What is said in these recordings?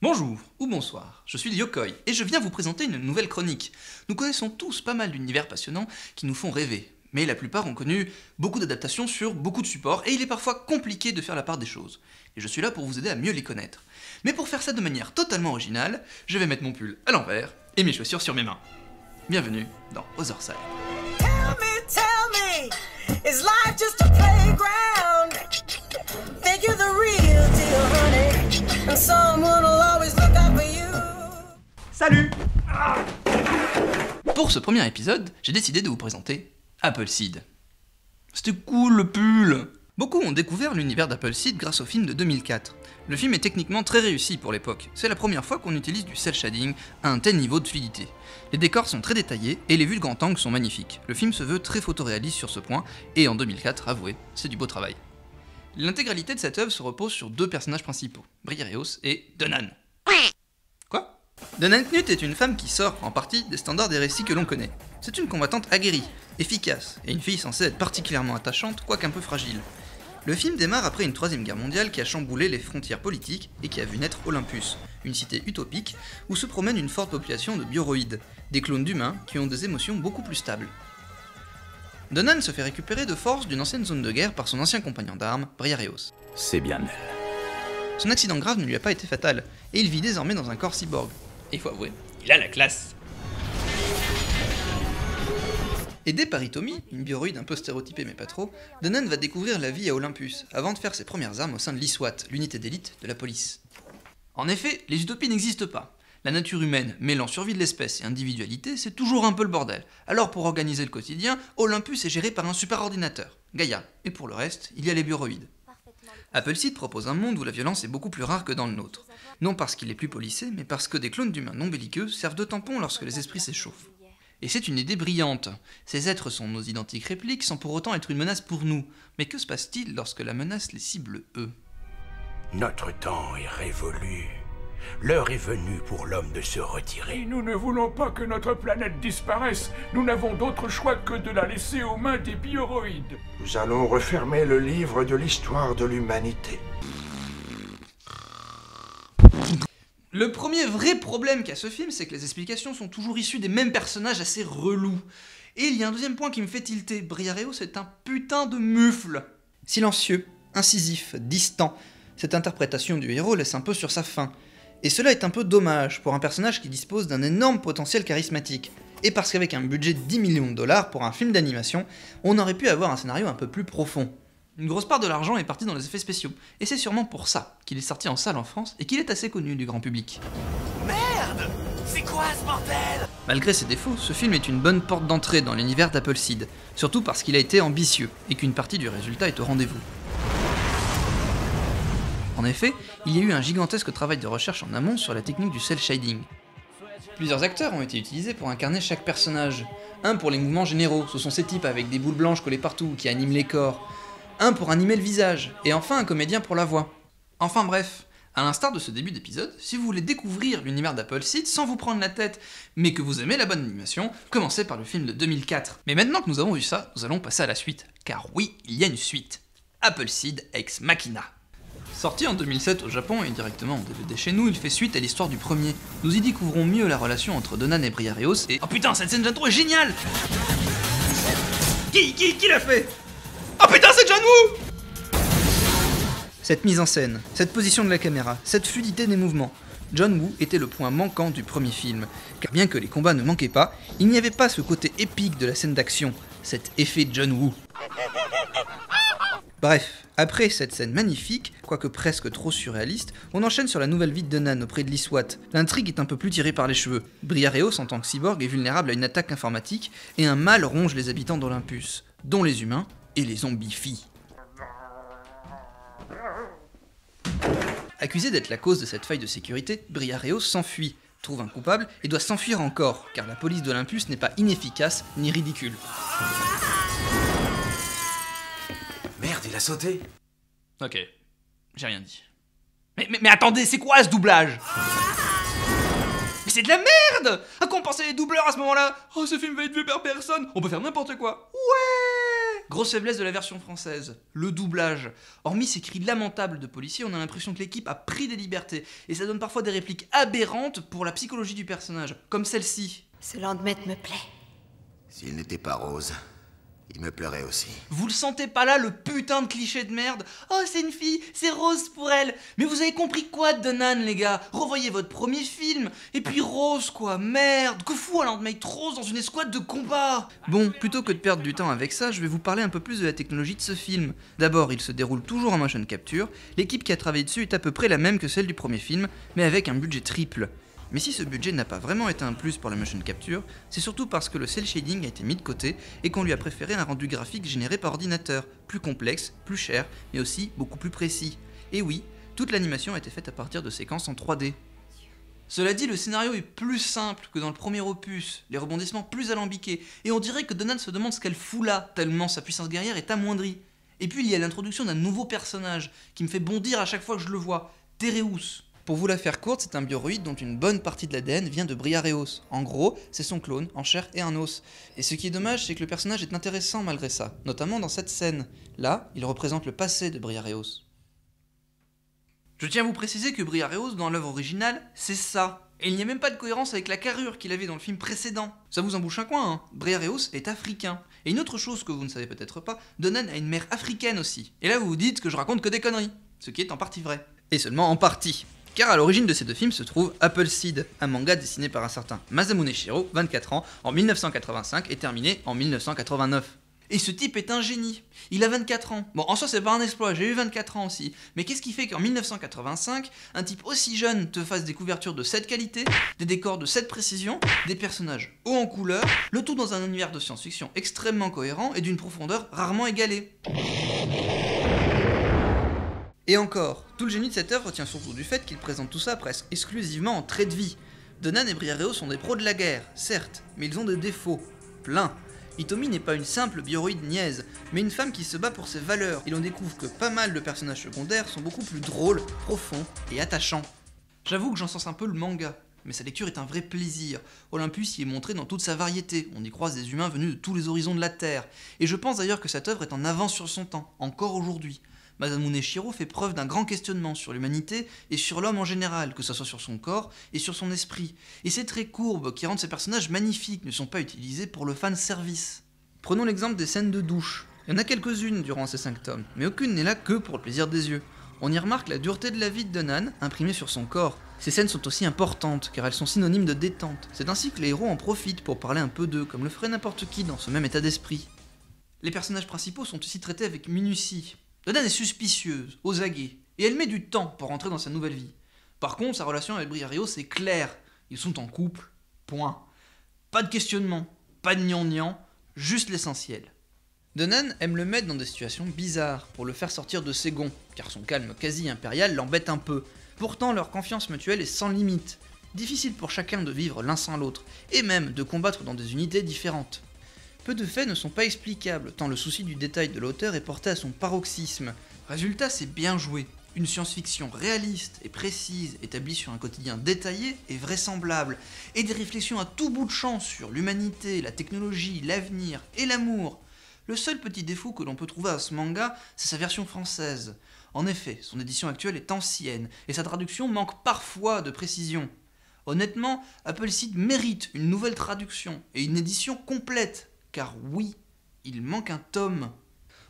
Bonjour ou bonsoir, je suis Yokoi et je viens vous présenter une nouvelle chronique. Nous connaissons tous pas mal d'univers passionnants qui nous font rêver, mais la plupart ont connu beaucoup d'adaptations sur beaucoup de supports et il est parfois compliqué de faire la part des choses. Et je suis là pour vous aider à mieux les connaître. Mais pour faire ça de manière totalement originale, je vais mettre mon pull à l'envers et mes chaussures sur mes mains. Bienvenue dans Otherside. Tell me, is life just a playground? Think you're the real deal, honey, and someone will always look out for you. Salut! Pour ce premier épisode, j'ai décidé de vous présenter Appleseed. C'était cool le pull! Beaucoup ont découvert l'univers d'Appleseed grâce au film de 2004. Le film est techniquement très réussi pour l'époque. C'est la première fois qu'on utilise du cel shading à un tel niveau de fluidité. Les décors sont très détaillés et les vues de grand angle sont magnifiques. Le film se veut très photoréaliste sur ce point, et en 2004, avouez, c'est du beau travail. L'intégralité de cette œuvre se repose sur deux personnages principaux, Briareos et Donan. Quoi? Donan Knut est une femme qui sort en partie des standards des récits que l'on connaît. C'est une combattante aguerrie, efficace, et une fille censée être particulièrement attachante, quoique un peu fragile. Le film démarre après une troisième guerre mondiale qui a chamboulé les frontières politiques et qui a vu naître Olympus, une cité utopique où se promène une forte population de bioroïdes, des clones d'humains qui ont des émotions beaucoup plus stables. Donan se fait récupérer de force d'une ancienne zone de guerre par son ancien compagnon d'armes, Briareos. C'est bien elle. Son accident grave ne lui a pas été fatal, et il vit désormais dans un corps cyborg. Et il faut avouer, il a la classe. Aidé par Hitomi, une bioroïde un peu stéréotypée mais pas trop, Donan va découvrir la vie à Olympus, avant de faire ses premières armes au sein de l'ISWAT, l'unité d'élite de la police. En effet, les utopies n'existent pas. La nature humaine, mêlant survie de l'espèce et individualité, c'est toujours un peu le bordel. Alors pour organiser le quotidien, Olympus est géré par un superordinateur, Gaïa, et pour le reste, il y a les bioroïdes. Appleseed propose un monde où la violence est beaucoup plus rare que dans le nôtre. Non parce qu'il est plus policé, mais parce que des clones d'humains non belliqueux servent de tampon lorsque les esprits s'échauffent. Et c'est une idée brillante. Ces êtres sont nos identiques répliques sans pour autant être une menace pour nous. Mais que se passe-t-il lorsque la menace les cible eux? Notre temps est révolu. L'heure est venue pour l'homme de se retirer. Et nous ne voulons pas que notre planète disparaisse. Nous n'avons d'autre choix que de la laisser aux mains des bioroïdes. Nous allons refermer le livre de l'histoire de l'humanité. Le premier vrai problème qu'a ce film, c'est que les explications sont toujours issues des mêmes personnages assez relous. Et il y a un deuxième point qui me fait tilter, Briareos est un putain de mufle. Silencieux, incisif, distant, cette interprétation du héros laisse un peu sur sa faim. Et cela est un peu dommage pour un personnage qui dispose d'un énorme potentiel charismatique. Et parce qu'avec un budget de 10 millions de dollars pour un film d'animation, on aurait pu avoir un scénario un peu plus profond. Une grosse part de l'argent est partie dans les effets spéciaux, et c'est sûrement pour ça qu'il est sorti en salle en France et qu'il est assez connu du grand public. Merde! C'est quoi ce bordel? Malgré ses défauts, ce film est une bonne porte d'entrée dans l'univers d'Appleseed, surtout parce qu'il a été ambitieux, et qu'une partie du résultat est au rendez-vous. En effet, il y a eu un gigantesque travail de recherche en amont sur la technique du cel shading. Plusieurs acteurs ont été utilisés pour incarner chaque personnage. Un pour les mouvements généraux, ce sont ces types avec des boules blanches collées partout qui animent les corps. Un pour animer le visage, et enfin un comédien pour la voix. Enfin bref, à l'instar de ce début d'épisode, si vous voulez découvrir l'univers d'Appleseed sans vous prendre la tête, mais que vous aimez la bonne animation, commencez par le film de 2004. Mais maintenant que nous avons vu ça, nous allons passer à la suite, car oui, il y a une suite. Appleseed Ex Machina. Sorti en 2007 au Japon et directement en DVD chez nous, il fait suite à l'histoire du premier. Nous y découvrons mieux la relation entre Donan et Briareos, et... Oh putain, cette scène d'intro est géniale! Qui l'a fait? Oh putain, c'est John Woo! Cette mise en scène, cette position de la caméra, cette fluidité des mouvements, John Woo était le point manquant du premier film, car bien que les combats ne manquaient pas, il n'y avait pas ce côté épique de la scène d'action, cet effet John Woo. Bref, après cette scène magnifique, quoique presque trop surréaliste, on enchaîne sur la nouvelle vie de Donan auprès de l'ISWAT. L'intrigue est un peu plus tirée par les cheveux. Briareos en tant que cyborg est vulnérable à une attaque informatique, et un mal ronge les habitants d'Olympus, dont les humains, et les zombies-filles. Accusé d'être la cause de cette faille de sécurité, Briareos s'enfuit, trouve un coupable et doit s'enfuir encore, car la police d'Olympus n'est pas inefficace ni ridicule. Merde, il a sauté. Ok, j'ai rien dit. Mais attendez, c'est quoi ce doublage? Mais c'est de la merde! À quoi on pensait les doubleurs à ce moment-là? Oh, ce film va être vu par personne, on peut faire n'importe quoi. Ouais! Grosse faiblesse de la version française, le doublage. Hormis ces cris lamentables de policiers, on a l'impression que l'équipe a pris des libertés, et ça donne parfois des répliques aberrantes pour la psychologie du personnage, comme celle-ci. Ce Landmet me plaît. S'il n'était pas rose, il me plairait aussi. Vous le sentez pas là, le putain de cliché de merde? Oh, c'est une fille, c'est rose pour elle. Mais vous avez compris quoi de Donan, les gars? Revoyez votre premier film, et puis rose quoi, merde. Que fout un Landmate rose dans une escouade de combat? Bon, plutôt que de perdre du temps avec ça, je vais vous parler un peu plus de la technologie de ce film. D'abord, il se déroule toujours en motion capture. L'équipe qui a travaillé dessus est à peu près la même que celle du premier film, mais avec un budget triple. Mais si ce budget n'a pas vraiment été un plus pour la motion capture, c'est surtout parce que le cel shading a été mis de côté et qu'on lui a préféré un rendu graphique généré par ordinateur, plus complexe, plus cher, mais aussi beaucoup plus précis. Et oui, toute l'animation a été faite à partir de séquences en 3D. Cela dit, le scénario est plus simple que dans le premier opus, les rebondissements plus alambiqués, et on dirait que Donan se demande ce qu'elle fout là, tellement sa puissance guerrière est amoindrie. Et puis il y a l'introduction d'un nouveau personnage, qui me fait bondir à chaque fois que je le vois, Tereus. Pour vous la faire courte, c'est un bioroïde dont une bonne partie de l'ADN vient de Briareos. En gros, c'est son clone, en chair et en os. Et ce qui est dommage, c'est que le personnage est intéressant malgré ça, notamment dans cette scène. Là, il représente le passé de Briareos. Je tiens à vous préciser que Briareos, dans l'œuvre originale, c'est ça. Et il n'y a même pas de cohérence avec la carrure qu'il avait dans le film précédent. Ça vous embouche un coin, hein? Briareos est africain. Et une autre chose que vous ne savez peut-être pas, Donan a une mère africaine aussi. Et là vous vous dites que je raconte que des conneries. Ce qui est en partie vrai. Et seulement en partie. Car à l'origine de ces deux films se trouve Appleseed, un manga dessiné par un certain Masamune Shirow, 24 ans, en 1985 et terminé en 1989. Et ce type est un génie. Il a 24 ans. Bon, en soi, c'est pas un exploit, j'ai eu 24 ans aussi. Mais qu'est-ce qui fait qu'en 1985, un type aussi jeune te fasse des couvertures de cette qualité, des décors de cette précision, des personnages hauts en couleur, le tout dans un univers de science-fiction extrêmement cohérent et d'une profondeur rarement égalée. Et encore, tout le génie de cette œuvre tient surtout du fait qu'il présente tout ça presque exclusivement en trait de vie. Donan et Briareos sont des pros de la guerre, certes, mais ils ont des défauts. Plein. Hitomi n'est pas une simple bioroïde niaise, mais une femme qui se bat pour ses valeurs, et l'on découvre que pas mal de personnages secondaires sont beaucoup plus drôles, profonds et attachants. J'avoue que j'encense un peu le manga, mais sa lecture est un vrai plaisir. Olympus y est montré dans toute sa variété, on y croise des humains venus de tous les horizons de la Terre, et je pense d'ailleurs que cette œuvre est en avance sur son temps, encore aujourd'hui. Masamune Shirow fait preuve d'un grand questionnement sur l'humanité et sur l'homme en général, que ce soit sur son corps et sur son esprit. Et ces traits courbes qui rendent ces personnages magnifiques ne sont pas utilisés pour le fan service. Prenons l'exemple des scènes de douche. Il y en a quelques-unes durant ces 5 tomes, mais aucune n'est là que pour le plaisir des yeux. On y remarque la dureté de la vie de Donan, imprimée sur son corps. Ces scènes sont aussi importantes, car elles sont synonymes de détente. C'est ainsi que les héros en profitent pour parler un peu d'eux, comme le ferait n'importe qui dans ce même état d'esprit. Les personnages principaux sont aussi traités avec minutie. Donan est suspicieuse, aux aguets, et elle met du temps pour rentrer dans sa nouvelle vie. Par contre, sa relation avec Briareos c'est clair. Ils sont en couple, point. Pas de questionnement, pas de gnangnan, juste l'essentiel. Donan aime le mettre dans des situations bizarres pour le faire sortir de ses gonds, car son calme quasi-impérial l'embête un peu. Pourtant, leur confiance mutuelle est sans limite. Difficile pour chacun de vivre l'un sans l'autre, et même de combattre dans des unités différentes. Peu de faits ne sont pas explicables, tant le souci du détail de l'auteur est porté à son paroxysme. Résultat, c'est bien joué. Une science-fiction réaliste et précise, établie sur un quotidien détaillé et vraisemblable, et des réflexions à tout bout de champ sur l'humanité, la technologie, l'avenir et l'amour. Le seul petit défaut que l'on peut trouver à ce manga, c'est sa version française. En effet, son édition actuelle est ancienne, et sa traduction manque parfois de précision. Honnêtement, Appleseed mérite une nouvelle traduction, et une édition complète. Car oui, il manque un tome.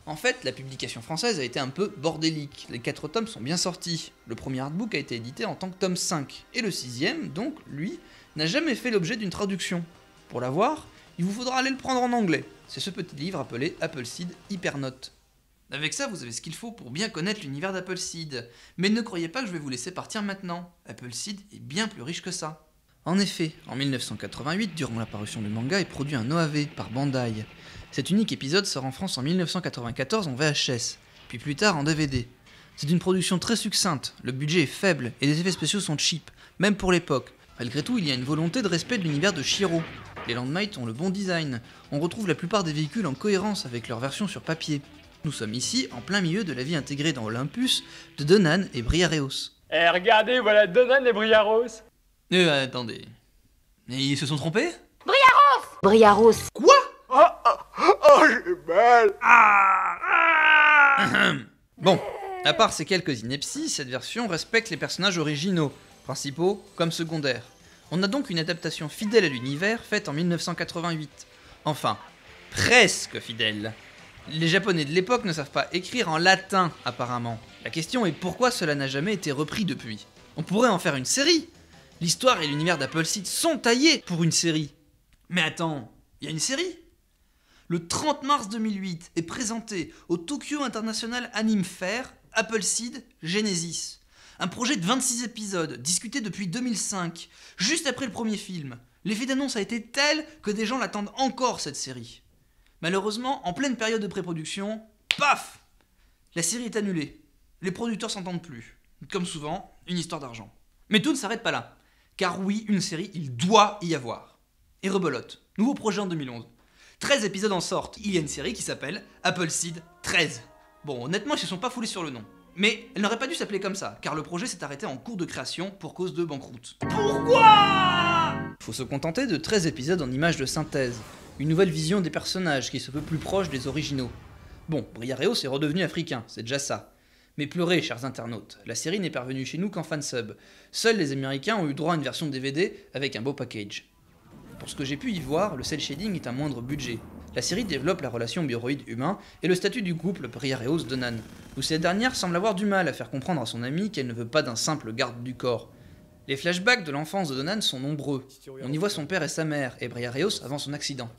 En fait, la publication française a été un peu bordélique. Les 4 tomes sont bien sortis. Le premier artbook a été édité en tant que tome 5. Et le 6ème, donc, lui, n'a jamais fait l'objet d'une traduction. Pour l'avoir, il vous faudra aller le prendre en anglais. C'est ce petit livre appelé Appleseed Hypernote. Avec ça, vous avez ce qu'il faut pour bien connaître l'univers d'Appleseed. Mais ne croyez pas que je vais vous laisser partir maintenant. Appleseed est bien plus riche que ça. En effet, en 1988, durant la parution du manga, est produit un OAV par Bandai. Cet unique épisode sort en France en 1994 en VHS, puis plus tard en DVD. C'est une production très succincte, le budget est faible et les effets spéciaux sont cheap, même pour l'époque. Malgré tout, il y a une volonté de respect de l'univers de Shirow. Les Landmates ont le bon design, on retrouve la plupart des véhicules en cohérence avec leur version sur papier. Nous sommes ici en plein milieu de la vie intégrée dans Olympus de Donan et Briareos. Eh regardez, voilà Donan et Briareos. Attendez. Et ils se sont trompés? Briareos. Quoi? Oh j'ai mal. Bon, à part ces quelques inepties, cette version respecte les personnages originaux, principaux comme secondaires. On a donc une adaptation fidèle à l'univers faite en 1988. Enfin, presque fidèle. Les Japonais de l'époque ne savent pas écrire en latin, apparemment. La question est pourquoi cela n'a jamais été repris depuis. On pourrait en faire une série. L'histoire et l'univers d'Apple Seed sont taillés pour une série. Mais attends, il y a une série ? Le 30 mars 2008 est présenté au Tokyo International Anime Fair Apple Seed Genesis. Un projet de 26 épisodes, discuté depuis 2005, juste après le premier film. L'effet d'annonce a été tel que des gens l'attendent encore, cette série. Malheureusement, en pleine période de pré-production, paf ! La série est annulée. Les producteurs s'entendent plus. Comme souvent, une histoire d'argent. Mais tout ne s'arrête pas là. Car oui, une série, il doit y avoir. Et rebelote. Nouveau projet en 2011. 13 épisodes en sortent. Il y a une série qui s'appelle Apple Seed 13. Bon, honnêtement, ils se sont pas foulés sur le nom. Mais elle n'aurait pas dû s'appeler comme ça, car le projet s'est arrêté en cours de création pour cause de banqueroute. Pourquoi ? Faut se contenter de 13 épisodes en images de synthèse. Une nouvelle vision des personnages qui se veut plus proche des originaux. Bon, Briareos est redevenu africain, c'est déjà ça. Mais pleurez, chers internautes, la série n'est parvenue chez nous qu'en fansub. Seuls les Américains ont eu droit à une version DVD avec un beau package. Pour ce que j'ai pu y voir, le cel shading est un moindre budget. La série développe la relation bioroïde-humain et le statut du couple Briareos-Donan, où cette dernière semble avoir du mal à faire comprendre à son ami qu'elle ne veut pas d'un simple garde du corps. Les flashbacks de l'enfance de Donan sont nombreux. On y voit son père et sa mère, et Briareos avant son accident.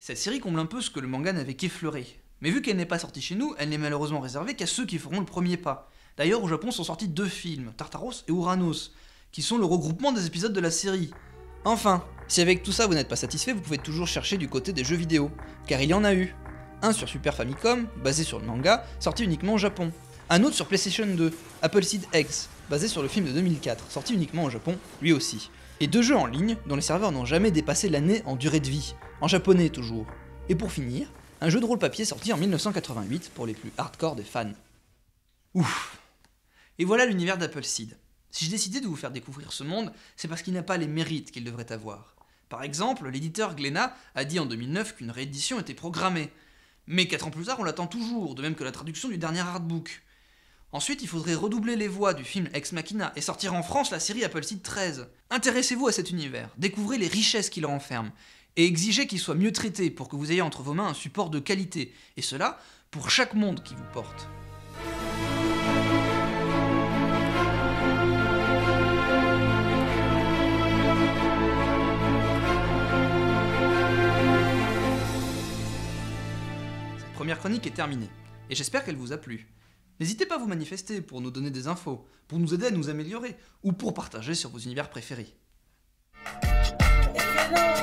Cette série comble un peu ce que le manga n'avait qu'effleuré. Mais vu qu'elle n'est pas sortie chez nous, elle n'est malheureusement réservée qu'à ceux qui feront le premier pas. D'ailleurs, au Japon sont sortis 2 films, Tartaros et Uranos, qui sont le regroupement des épisodes de la série. Enfin, si avec tout ça vous n'êtes pas satisfait, vous pouvez toujours chercher du côté des jeux vidéo, car il y en a eu. Un sur Super Famicom, basé sur le manga, sorti uniquement au Japon. Un autre sur PlayStation 2, Apple Seed X, basé sur le film de 2004, sorti uniquement au Japon, lui aussi. Et 2 jeux en ligne, dont les serveurs n'ont jamais dépassé l'année en durée de vie, en japonais toujours. Et pour finir, un jeu de rôle papier sorti en 1988 pour les plus hardcore des fans. Ouf. Et voilà l'univers d'Apple Seed. Si j'ai décidé de vous faire découvrir ce monde, c'est parce qu'il n'a pas les mérites qu'il devrait avoir. Par exemple, l'éditeur Glénat a dit en 2009 qu'une réédition était programmée. Mais 4 ans plus tard, on l'attend toujours, de même que la traduction du dernier artbook. Ensuite, il faudrait redoubler les voix du film Ex Machina et sortir en France la série Apple Seed 13. Intéressez-vous à cet univers, découvrez les richesses qu'il renferme, et exigez qu'il soit mieux traité pour que vous ayez entre vos mains un support de qualité, et cela pour chaque monde qui vous porte. Cette première chronique est terminée, et j'espère qu'elle vous a plu. N'hésitez pas à vous manifester pour nous donner des infos, pour nous aider à nous améliorer, ou pour partager sur vos univers préférés. If you know